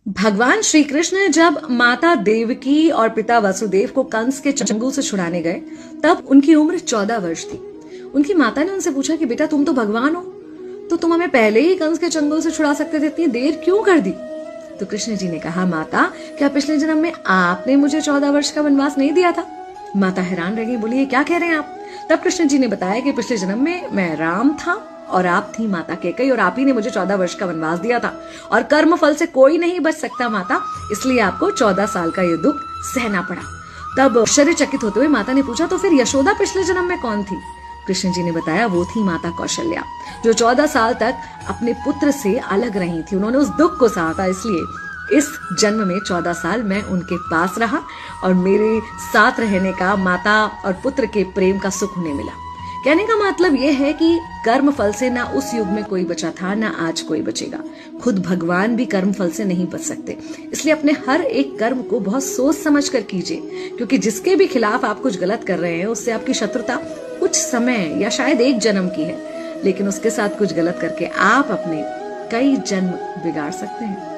भगवान श्री कृष्ण जब माता देवकी और पिता वसुदेव को कंस के चंगुल से छुड़ाने गए, तब उनकी उम्र 14 वर्ष थी। उनकी माता ने उनसे पूछा कि बेटा तुम तो भगवान हो, तो तुम हमें पहले ही कंस के चंगुल से छुड़ा सकते थे, इतनी देर क्यों कर दी? तो कृष्ण जी ने कहा, माता क्या पिछले जन्म में आपने मुझे 14 वर्ष का वनवास नहीं दिया था? माता हैरान रह गई, बोली ये क्या कह रहे हैं आप? तब कृष्ण जी ने बताया कि पिछले जन्म में मैं राम था और आप थी माता कैकेयी, और आप ही ने मुझे 14 वर्ष का वनवास दिया था, और कर्म फल से कोई नहीं बच सकता माता, इसलिए आपको 14 साल का ये दुख सहना पड़ा। तब आश्चर्यचकित होते हुए माता ने पूछा, तो फिर यशोदा पिछले जन्म में कौन थी? कृष्ण जी ने बताया, वो थी माता कौशल्या, जो 14 साल तक अपने पुत्र से अलग रही थी। उन्होंने उस दुख को सहा था, इसलिए इस जन्म में 14 साल मैं उनके पास रहा और मेरे साथ रहने का, माता और पुत्र के प्रेम का सुख उन्हें मिला। कहने का मतलब यह है कि कर्म फल से ना उस युग में कोई बचा था, ना आज कोई बचेगा। खुद भगवान भी कर्म फल से नहीं बच सकते, इसलिए अपने हर एक कर्म को बहुत सोच समझ कर कीजिए, क्योंकि जिसके भी खिलाफ आप कुछ गलत कर रहे हैं उससे आपकी शत्रुता कुछ समय या शायद एक जन्म की है, लेकिन उसके साथ कुछ गलत करके आप अपने कई जन्म बिगाड़ सकते हैं।